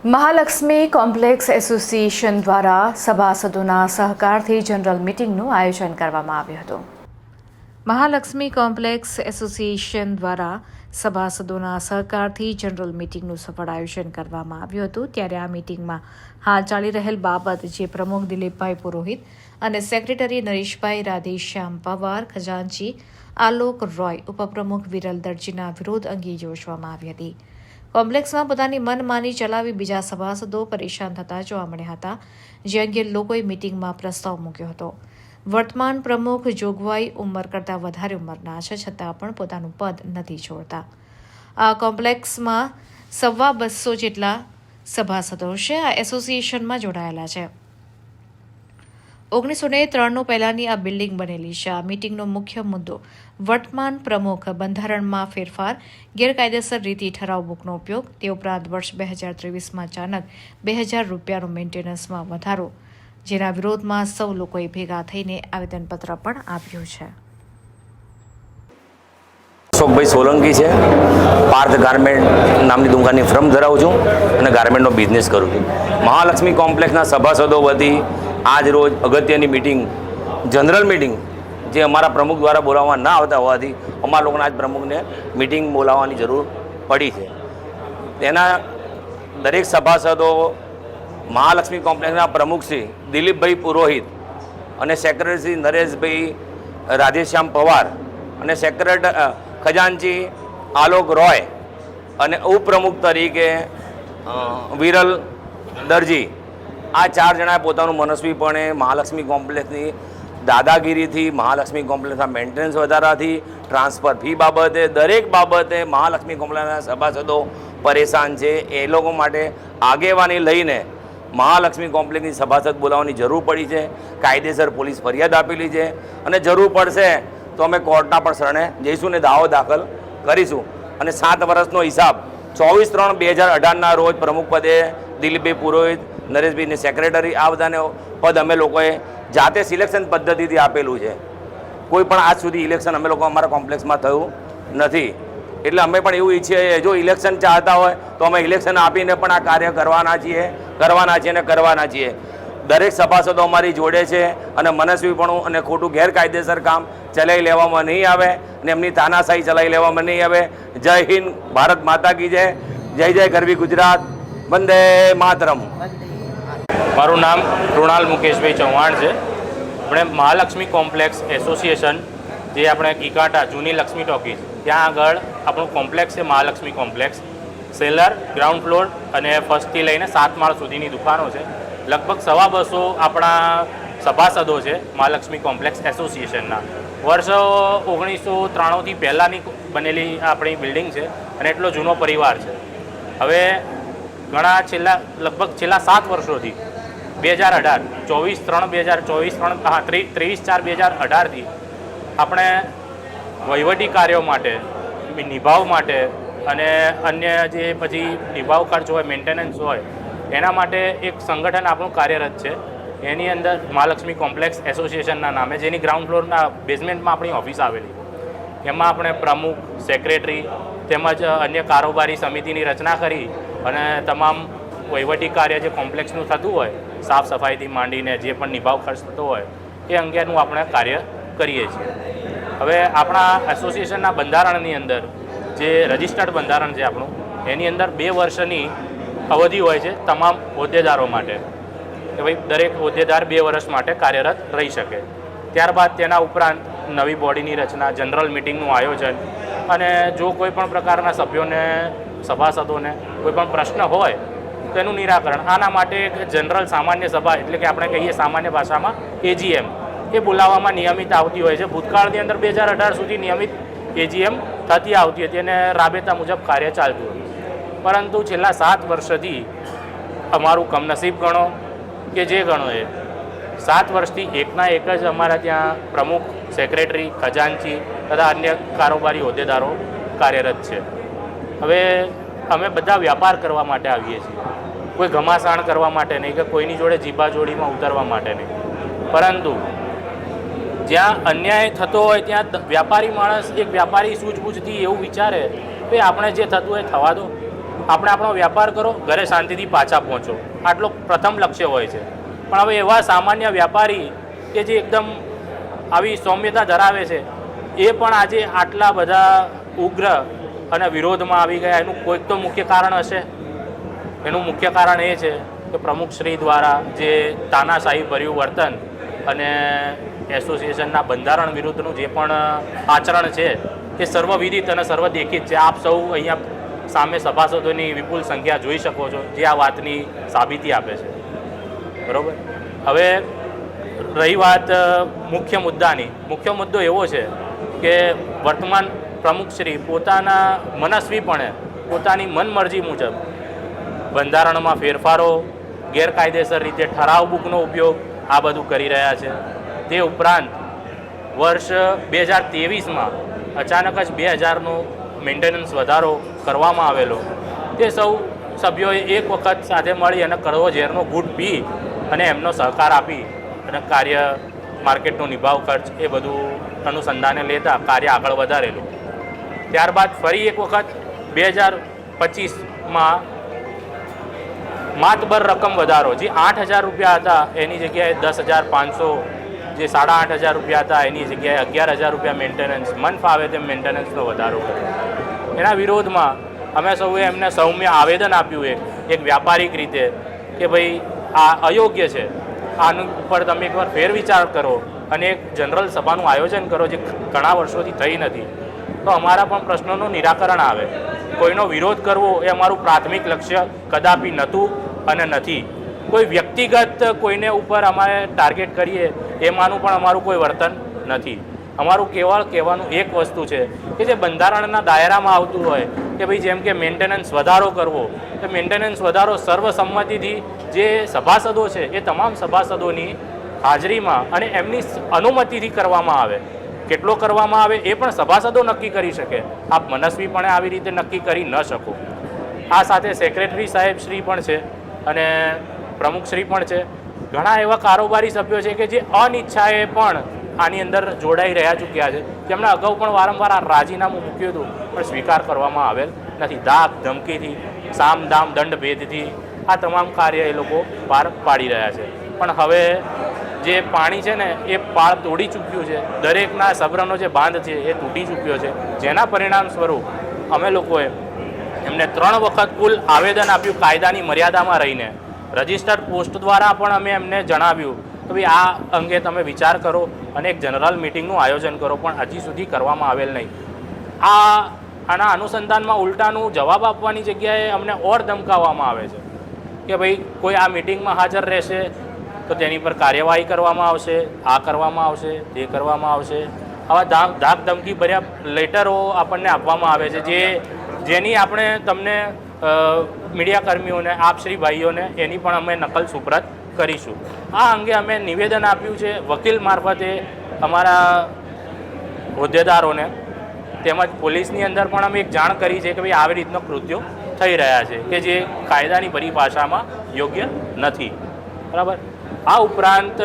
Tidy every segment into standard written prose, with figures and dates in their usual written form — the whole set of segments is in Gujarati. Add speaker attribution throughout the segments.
Speaker 1: મહાલક્ષ્મી કોમ્પ્લેક્સ એસોસિએશન દ્વારા સભાસદોના સહકારથી જનરલ મીટિંગનું આયોજન કરવામાં આવ્યું હતું। મહાલક્ષ્મી કોમ્પ્લેક્સ એસોસિએશન દ્વારા સભાસદોના સહકારથી જનરલ મીટિંગનું સફળ આયોજન કરવામાં આવ્યું હતું। ત્યારે આ મીટિંગમાં હાલ ચાલી રહેલ બાબત જે પ્રમુખ દિલીપભાઈ પુરોહિત અને સેક્રેટરી નરેશભાઈ રાધેશ્યામ પવાર, ખજાનચી આલોક રોય, ઉપપ્રમુખ વિરલ દરજીના વિરોધ અંગે યોજવામાં આવી હતી। કોમ્પ્લેક્સમાં પોતાની મનમાની ચલાવી બીજા સભાસદો પરેશાન થતા જોવા મળ્યા હતા, જે અંગે લોકોએ મીટિંગમાં પ્રસ્તાવ મૂક્યો હતો। વર્તમાન પ્રમુખ જોગવાઈ ઉંમર કરતાં વધારે ઉંમરના છે, છતાં પણ પોતાનું પદ નથી છોડતા। આ કોમ્પ્લેક્સમાં 250 જેટલા સભાસદો છે આ એસોસિએશનમાં જોડાયેલા છે। 1903 પહેલાની આ બિલ્ડિંગ બનેલી છે। આ મીટિંગનો મુખ્ય મુદ્દો વર્તમાન પ્રમુખ બંધારણમાં ફેરફાર, ગેરકાયદેસર રીતિ ઠરાવ બુકનો ઉપયોગ, તે ઉપરાંત વર્ષ 2023માં અચાનક 2000 રૂપિયાનો મેન્ટેનન્સમાં વધારો, જેના વિરોધમાં સૌ લોકોએ ભેગા થઈને આવેદનપત્ર પણ આપ્યું છે।
Speaker 2: અશોકભાઈ સોલંકી છે, પાર્થ ગાર્મેન્ટ નામની દુકાનની ફર્મ ધરાવું છું અને ગાર્મેન્ટનો બિઝનેસ કરું છું। મહાલક્ષ્મી કોમ્પ્લેક્સના સભાસદો વતી આજ રોજ અગત્યની મીટિંગ, જનરલ મીટિંગ, જે અમારા પ્રમુખ દ્વારા બોલાવવામાં ના આવતા હોવાથી અમારા લોકોને આજ પ્રમુખને મીટિંગ બોલાવવાની જરૂર પડી છે। તેના દરેક સભાસદો મહાલક્ષ્મી કોમ્પ્લેક્સના પ્રમુખ શ્રી દિલીપભાઈ પુરોહિત અને સેક્રેટરી શ્રી નરેશભાઈ રાધેશ્યામ પવાર અને ખજાનચી આલોક રોય અને ઉપપ્રમુખ તરીકે વિરલ દરજી, આ 4 જણાએ પોતાનું મનસ્વીપણે મહાલક્ષ્મી કોમ્પ્લેક્સની દાદાગીરીથી, મહાલક્ષ્મી કોમ્પ્લેક્સના મેન્ટેનન્સ વધારાથી, ટ્રાન્સફર ફી બાબતે, દરેક બાબતે મહાલક્ષ્મી કોમ્પ્લેક્સના સભાસદો પરેશાન છે। એ લોકો માટે આગેવાની લઈને મહાલક્ષ્મી કોમ્પ્લેક્સની સભાસદ બોલાવવાની જરૂર પડી છે। કાયદેસર પોલીસ ફરિયાદ આપેલી છે અને જરૂર પડશે તો અમે કોર્ટના પણ શરણે જઈશું ને દાવો દાખલ કરીશું। અને 7 વર્ષનો હિસાબ 24/3/2018ના રોજ પ્રમુખ પદે દિલીપભાઈ પુરોહિત, નરેશભાઈને સેક્રેટરી, આ બધાને પદ અમે લોકોએ જાતે સિલેક્શન પદ્ધતિથી આપેલું છે। કોઈ પણ આજ સુધી ઇલેક્શન અમે લોકો અમારા કોમ્પ્લેક્સમાં થયું નથી, એટલે અમે પણ એવું ઈચ્છીએ જો ઇલેક્શન ચાહતા હોય તો અમે ઇલેક્શન આપીને પણ આ કાર્ય કરવાના છીએ। દરેક સભાસદો અમારી જોડે છે અને મનસ્વીપણું અને ખોટું ગેરકાયદેસર કામ ચલાવી લેવામાં નહીં આવે અને એમની તાનાશાહી ચલાવી લેવામાં નહીં આવે। જય હિન્દ, ભારત માતા કી જય, જય જય ગરવી ગુજરાત, વંદે માતરમ।
Speaker 3: મારું નામ કૃણાલ મુકેશભાઈ ચૌહાણ છે। આપણે મહાલક્ષ્મી કોમ્પ્લેક્સ એસોસિએશન, જે આપણે કીકાટા જૂની લક્ષ્મી ટોકીઝ, ત્યાં આગળ આપણું કોમ્પ્લેક્સ છે Mahalakshmi complex. Seller, ground floor અને ફર્સ્ટથી લઈને 7 માળ સુધીની દુકાનો છે। લગભગ 250 આપણા સભાસદો છે મહાલક્ષ્મી કોમ્પ્લેક્સ એસોસિએશનના। વર્ષ 1993થી પહેલાંની બનેલી આપણી બિલ્ડિંગ છે અને એટલો જૂનો પરિવાર છે। હવે લગભગ છેલ્લા 7 વર્ષોથી 23/4/2018થી આપણે વહીવટી કાર્યો માટે, નિભાવ માટે અને અન્ય જે પછી નિભાવ ખર્ચ હોય, મેન્ટેનન્સ હોય, એના માટે એક સંગઠન આપણું કાર્યરત છે। એની અંદર મહાલક્ષ્મી કોમ્પ્લેક્સ એસોસિએશનના નામે, જેની ગ્રાઉન્ડ ફ્લોરના બેઝમેન્ટમાં આપણી ઓફિસ આવેલી, એમાં આપણે પ્રમુખ, સેક્રેટરી તેમજ અન્ય કારોબારી સમિતિની રચના કરી અને તમામ વહીવટી કાર્ય જે કોમ્પ્લેક્સનું થતું હોય, સાફ સફાઈથી માંડીને જે પણ નિભાવ ખર્ચ થતો હોય એ અંગેનું આપણે કાર્ય કરીએ છીએ। હવે આપણા એસોસિએશનના બંધારણની અંદર, જે રજિસ્ટર્ડ બંધારણ છે આપણું, એની અંદર 2 વર્ષની અવધિ હોય છે તમામ હોદ્દેદારો માટે, કે ભાઈ દરેક હોદ્દેદાર 2 વર્ષ માટે કાર્યરત રહી શકે। ત્યારબાદ તેના ઉપરાંત નવી બોડીની રચના, જનરલ મિટિંગનું આયોજન અને જો કોઈ પણ પ્રકારના સભ્યોને, સભાસદોને કોઈ પણ પ્રશ્ન હોય તેનું નિરાકરણ, આના માટે એક જનરલ સામાન્ય સભા, એટલે કે આપણે કહીએ સામાન્ય ભાષામાં AGM, એ બોલાવવામાં નિયમિત આવતી હોય છે। ભૂતકાળની અંદર 2018 સુધી નિયમિત AGM થતી આવતી હતી અને રાબેતા મુજબ કાર્ય ચાલતું હતું, પરંતુ છેલ્લા 7 વર્ષથી અમારું કમનસીબ ગણો કે જે ગણો એ 7 વર્ષથી એકના એક જ અમારા ત્યાં પ્રમુખ, સેક્રેટરી, ખજાનચી તથા અન્ય કારોબારી હોદ્દેદારો કાર્યરત છે। હવે અમે બધા વ્યાપાર કરવા માટે આવીએ છીએ, કોઈ ઘમાસાણ કરવા માટે નહીં કે કોઈની જોડે જીબાજોડીમાં ઉતરવા માટે નહીં, પરંતુ જ્યાં અન્યાય થતો હોય ત્યાં વ્યાપારી માણસ, એક વ્યાપારી સૂઝબૂઝથી એવું વિચારે કે આપણે જે થતું હોય થવા દો, આપણે આપણો વ્યાપાર કરો, ઘરે શાંતિથી પાછા પહોંચો, આટલો પ્રથમ લક્ષ્ય હોય છે. પણ હવે એવા સામાન્ય વ્યાપારી કે જે એકદમ આવી સૌમ્યતા ધરાવે છે એ પણ આજે આટલા બધા ઉગ્ર અને વિરોધમાં આવી ગયા. એનું કોઈક તો મુખ્ય કારણ હશે. એનું મુખ્ય કારણ એ છે કે પ્રમુખશ્રી દ્વારા જે તાનાશાહી ભર્યું વર્તન અને એસોસિએશનના બંધારણ વિરુદ્ધનું જે પણ આચરણ છે એ સર્વવિદિત અને સર્વદેખિત છે. આપ સૌ અહીંયા સામે સભાસદોની વિપુલ સંખ્યા જોઈ શકો છો, જે આ વાતની સાબિતી આપે છે. બરાબર. હવે રહી વાત મુખ્ય મુદ્દાની. મુખ્ય મુદ્દો એવો છે કે વર્તમાન પ્રમુખશ્રી પોતાના મનસ્વીપણે પોતાની મનમરજી મુજબ બંધારણમાં ફેરફારો, ગેરકાયદેસર રીતે ઠરાવ બુકનો ઉપયોગ આ બધું કરી રહ્યા છે. તે ઉપરાંત વર્ષ 2023માં અચાનક જ 2000નો મેન્ટેનન્સ વધારો કરવામાં આવેલો. તે સૌ સભ્યોએ એક વખત સાથે મળી અને કડવો ઝેરનો ઘૂંટ પી અને એમનો સહકાર આપી અને કાર્ય માર્કેટનો નિભાવ ખર્ચ એ બધું અનુસંધાને લેતા કાર્ય આગળ વધારેલું. ત્યારબાદ ફરી એક વખત 2025માં માતબર રકમ વધારો, જે 8,000 રૂપિયા હતા એની જગ્યાએ 10,500, જે 8,500 રૂપિયા હતા એની જગ્યાએ 11,000 રૂપિયા મેન્ટેનન્સ, મન ફાવે તેમ મેન્ટેનન્સનો વધારો કર્યો. એના વિરોધમાં અમે સૌએ એમને સૌમ્ય આવેદન આપ્યું એક વ્યાપારિક રીતે કે ભાઈ આ અયોગ્ય છે, આનું ઉપર તમે એકવાર ફેરવિચાર કરો અને એક જનરલ સભાનું આયોજન કરો, જે ઘણા વર્ષોથી થઈ નથી, તો અમારા પણ પ્રશ્નોનું નિરાકરણ આવે. કોઈનો વિરોધ કરવો એ અમારું પ્રાથમિક લક્ષ્ય કદાપી નહોતું અને નથી. કોઈ વ્યક્તિગત કોઈને ઉપર અમારે ટાર્ગેટ કરીએ એમાંનું પણ અમારું કોઈ વર્તન નથી. અમારું કેવળ કહેવાનું એક વસ્તુ છે કે જે બંધારણના દાયરામાં આવતું હોય કે ભાઈ જેમ કે મેન્ટેનન્સ વધારો કરવો, તો મેન્ટેનન્સ વધારો સર્વસંમતિથી જે સભાસદો છે એ તમામ સભાસદોની હાજરીમાં અને એમની અનુમતિથી કરવામાં આવે. કેટલો કરવામાં આવે એ પણ સભાસદો નક્કી કરી શકે. આપ મનસ્વીપણે આવી રીતે નક્કી કરી ન શકો. આ સાથે સેક્રેટરી સાહેબ શ્રી પણ છે અને પ્રમુખશ્રી પણ છે. ઘણા એવા કારોબારી સભ્યો છે કે જે અનિચ્છાએ પણ આની અંદર જોડાઈ રહ્યા ચૂક્યા છે, જેમણે અગાઉ પણ વારંવાર આ રાજીનામું મૂક્યું હતું પણ સ્વીકાર કરવામાં આવેલ નથી. ધાક ધમકીથી, સામ દામ દંડ ભેદથી આ તમામ કાર્ય એ લોકો પાર પાડી રહ્યા છે. પણ હવે જે પાણી છે ને એ પાળ તોડી ચૂક્યું છે. દરેકના સબ્રનો જે બાંધ છે એ તૂટી ચૂક્યો છે, જેના પરિણામ સ્વરૂપ અમે લોકોએ એમને 3 વખત કુલ આવેદન આપ્યું કાયદાની મર્યાદામાં રહીને. રજિસ્ટર્ડ પોસ્ટ દ્વારા પણ અમે એમને જણાવ્યું કે ભાઈ આ અંગે તમે વિચાર કરો અને એક જનરલ મિટિંગનું આયોજન કરો, પણ હજી સુધી કરવામાં આવેલ નહીં. આના અનુસંધાનમાં ઉલટાનું જવાબ આપવાની જગ્યાએ અમને ઓર ધમકાવવામાં આવે છે કે ભાઈ કોઈ આ મિટિંગમાં હાજર રહેશે તો તેની પર કાર્યવાહી કરવામાં આવશે, આ કરવામાં આવશે, તે કરવામાં આવશે. આવા ધાક ધમકી ભર્યા લેટરો આપણને આપવામાં આવે છે, જેની આપણે તમને મીડિયાકર્મીઓને, આપશ્રી ભાઈઓને એની પણ અમે નકલ સુપ્રત કરીશું. આ અંગે અમે નિવેદન આપ્યું છે વકીલ મારફતે અમારા હોદ્દેદારોને, તેમજ પોલીસની અંદર પણ અમે એક જાણ કરી છે કે ભાઈ આવી રીતનો કૃત્યો થઈ રહ્યા છે કે જે કાયદાની પરિભાષામાં યોગ્ય નથી. બરાબર. આ ઉપરાંત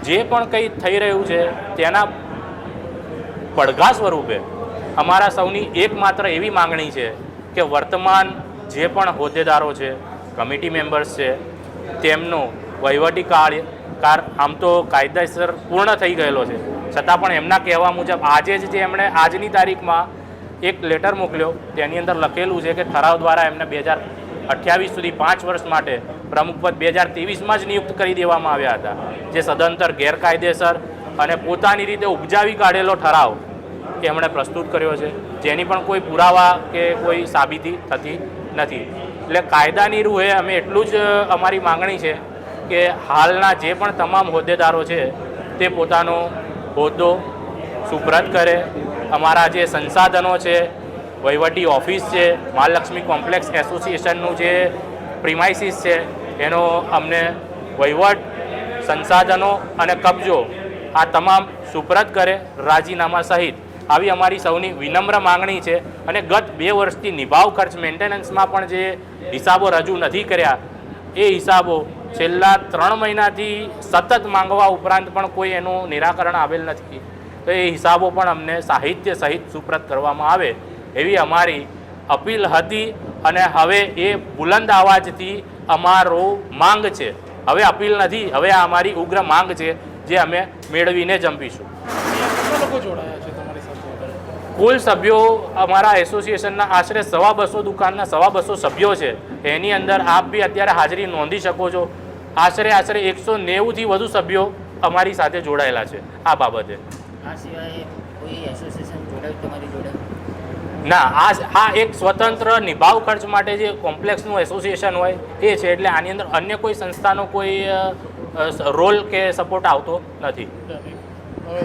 Speaker 3: જે પણ કંઈ થઈ રહ્યું છે તેના પડઘા સ્વરૂપે અમારા સૌની એકમાત્ર એવી માંગણી છે કે વર્તમાન જે પણ હોદ્દેદારો છે, કમિટી મેમ્બર્સ છે, તેમનો વહીવટી કાર્યકાર આમ તો કાયદેસર પૂર્ણ થઈ ગયેલો છે, છતાં પણ એમના કહેવા મુજબ આજે જ જે એમણે આજની તારીખમાં એક લેટર મોકલ્યો તેની અંદર લખેલું છે કે ઠરાવ દ્વારા એમને 2028 સુધી 5 વર્ષ માટે પ્રમુખપદ 2023માં જ નિયુક્ત કરી દેવામાં આવ્યા હતા, જે સદંતર ગેરકાયદેસર અને પોતાની રીતે ઉપજાવી કાઢેલો ઠરાવ એમણે પ્રસ્તુત કર્યો છે, જેની પણ કોઈ પુરાવા કે કોઈ સાબિતી થતી નથી. એટલે કાયદાની રૂહે અમે એટલું જ અમારી માંગણી છે કે હાલના જે પણ તમામ હોદ્દેદારો છે તે પોતાનો હોદ્દો સુપ્રત કરે. અમારા જે સંસાધનો છે, વહીવટી ઓફિસ છે, મહાલક્ષ્મી કોમ્પ્લેક્સ એસોસિએશનનું જે પ્રિમાઇસીસ છે એનો અમને વહીવટ, સંસાધનો અને કબજો આ તમામ સુપ્રત કરે રાજીનામા સહિત. આવી અમારી સૌની વિનમ્ર માંગણી છે. અને ગત 2 વર્ષથી નિભાવ ખર્ચ મેન્ટેનન્સમાં પણ જે હિસાબો રજૂ નથી કર્યા એ હિસાબો છેલ્લા 3 મહિનાથી સતત માંગવા ઉપરાંત પણ કોઈ એનું નિરાકરણ આવેલ નથી. તો એ હિસાબો પણ અમને સાહિત્ય સહિત સુપ્રત કરવામાં આવે એવી અમારી અપીલ હતી અને હવે એ બુલંદ અવાજથી અમારો માંગ છે, હવે અપીલ નથી, હવે આ અમારી ઉગ્ર માંગ છે જે અમે મેળવીને જંપીશું.
Speaker 4: કેટલા લોકો જોડાયા છે તમારી સાથે?
Speaker 3: કુલ સભ્યો અમારા એસોસિએશનના આશરે 250 દુકાનના 250 સભ્યો છે. એની અંદર આપ બી અત્યારે હાજરી નોંધી શકો છો. આશરે 190થી વધુ સભ્યો અમારી સાથે જોડાયેલા છે આ બાબતે.
Speaker 5: આ સિવાય કોઈ એસોસિએશન જોડાયું તમારી જોડે?
Speaker 3: ના, આ એક સ્વતંત્ર નિભાવ ખર્ચ માટે જે કોમ્પ્લેક્સનું એસોસિએશન હોય એ છે, એટલે આની અંદર અન્ય કોઈ સંસ્થાનો કોઈ રોલ કે સપોર્ટ આવતો નથી.
Speaker 4: હવે